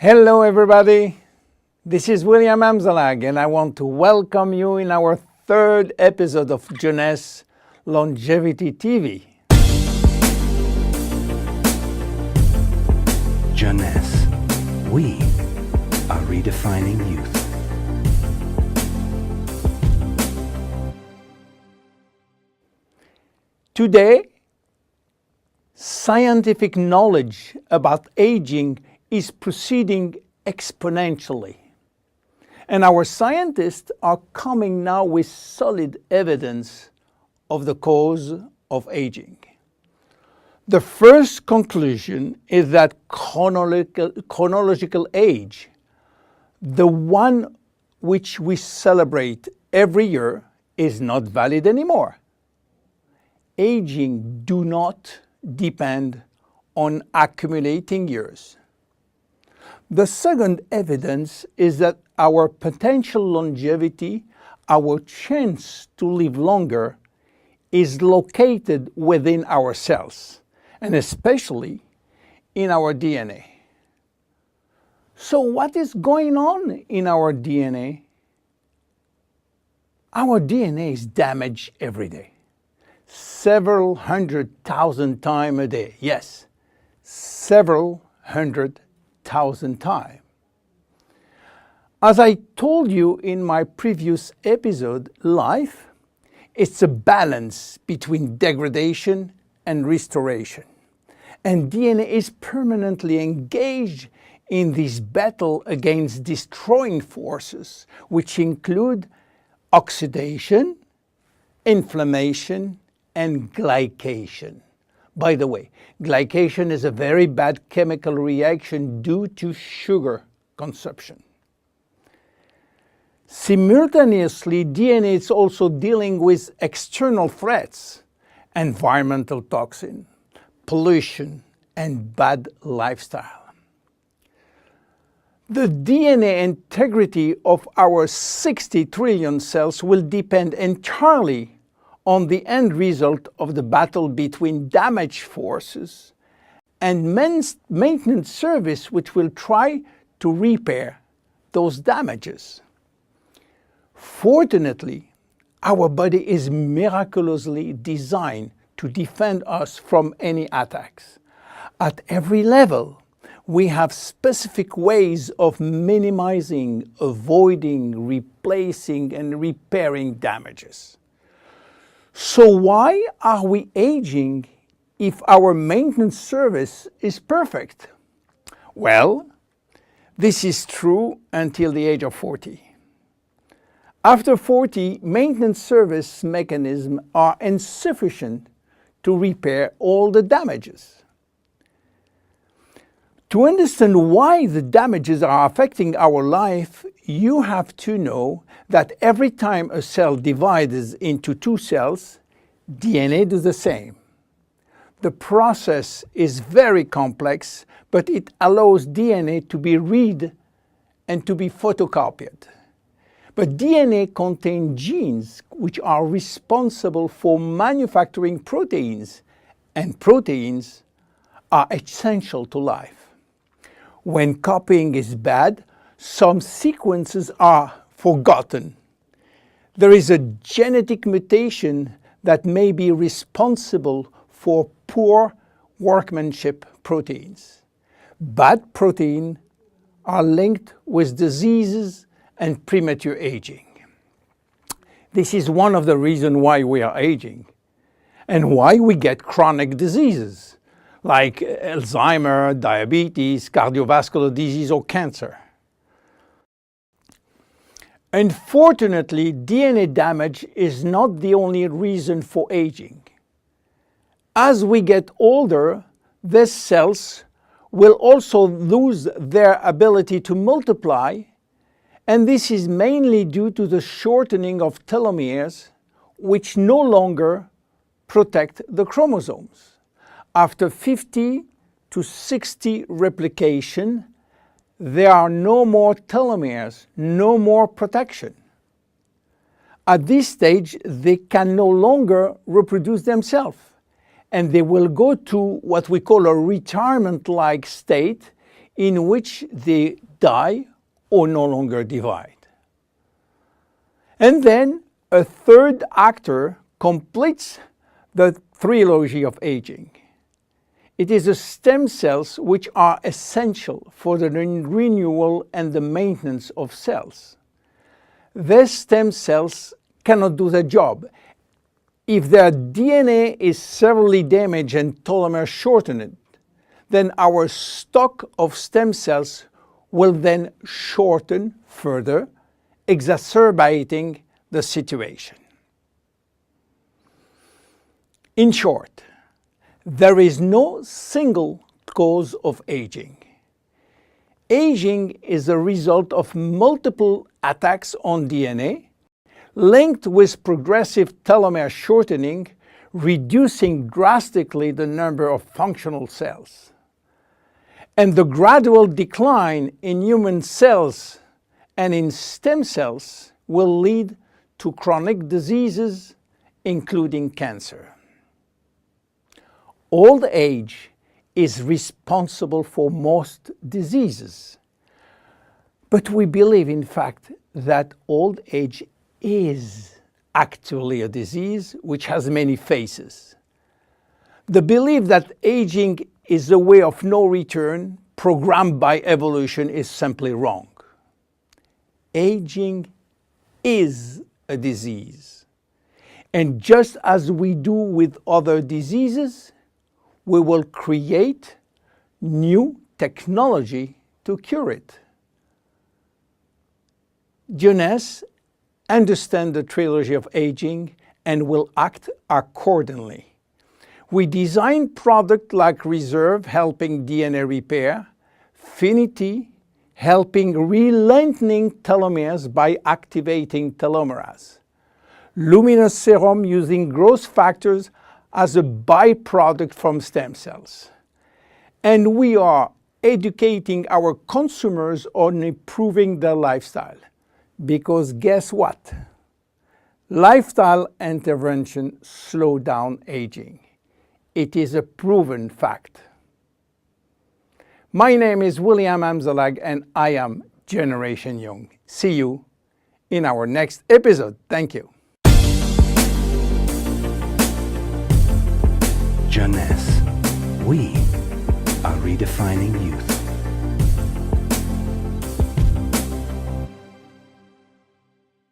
Hello everybody, this is William Amzalag and I want to welcome you in our third episode of Jeunesse Longevity TV. Jeunesse, we are redefining youth. Today, scientific knowledge about aging is proceeding exponentially. And our scientists are coming now with solid evidence of the cause of aging. The first conclusion is that chronological age, the one which we celebrate every year, is not valid anymore. Aging do not depend on accumulating years. The second evidence is that our potential longevity, our chance to live longer, is located within our cells, and especially in our DNA. So what is going on in our DNA? Our DNA is damaged every day. Several 100,000 times a day. Yes, several 100,000 times. As I told you in my previous episode, life, it's a balance between degradation and restoration. And DNA is permanently engaged in this battle against destroying forces, which include oxidation, inflammation, and glycation. By the way, glycation is a very bad chemical reaction due to sugar consumption. Simultaneously, DNA is also dealing with external threats, environmental toxin, pollution, and bad lifestyle. The DNA integrity of our 60 trillion cells will depend entirely on the end result of the battle between damage forces and maintenance service, which will try to repair those damages. Fortunately, our body is miraculously designed to defend us from any attacks. At every level, we have specific ways of minimizing, avoiding, replacing, and repairing damages. So why are we aging if our maintenance service is perfect? Well, this is true until the age of 40. After 40, maintenance service mechanisms are insufficient to repair all the damages. To understand why the damages are affecting our life, you have to know that every time a cell divides into two cells, DNA does the same. The process is very complex, but it allows DNA to be read and to be photocopied. But DNA contains genes which are responsible for manufacturing proteins, and proteins are essential to life. When copying is bad, some sequences are forgotten. There is a genetic mutation that may be responsible for poor workmanship proteins. Bad proteins are linked with diseases and premature aging. This is one of the reasons why we are aging and why we get chronic diseases like Alzheimer's, diabetes, cardiovascular disease, or cancer. Unfortunately, DNA damage is not the only reason for aging. As we get older, these cells will also lose their ability to multiply, and this is mainly due to the shortening of telomeres, which no longer protect the chromosomes. After 50 to 60 replication, there are no more telomeres, no more protection. At this stage, they can no longer reproduce themselves, and they will go to what we call a retirement-like state, in which they die or no longer divide. And then a third actor completes the trilogy of aging. It is the stem cells which are essential for the renewal and the maintenance of cells. These stem cells cannot do the job. If their DNA is severely damaged and telomere shortened, then our stock of stem cells will then shorten further, exacerbating the situation. In short, there is no single cause of aging. Aging is a result of multiple attacks on DNA, linked with progressive telomere shortening, reducing drastically the number of functional cells. And the gradual decline in human cells and in stem cells will lead to chronic diseases, including cancer. Old age is responsible for most diseases. But we believe, in fact, that old age is actually a disease which has many faces. The belief that aging is a way of no return programmed by evolution is simply wrong. Aging is a disease. And just as we do with other diseases, we will create new technology to cure it. Jeunesse understands the trilogy of aging and will act accordingly. We design products like Reserve, helping DNA repair, Finity, helping re-lengthening telomeres by activating telomerase, Luminous Serum using growth factors as a byproduct from stem cells. And we are educating our consumers on improving their lifestyle. Because guess what? Lifestyle intervention slow down aging. It is a proven fact. My name is William Amzalag and I am Generation Young. See you in our next episode. Thank you. Jeunesse. We are redefining you.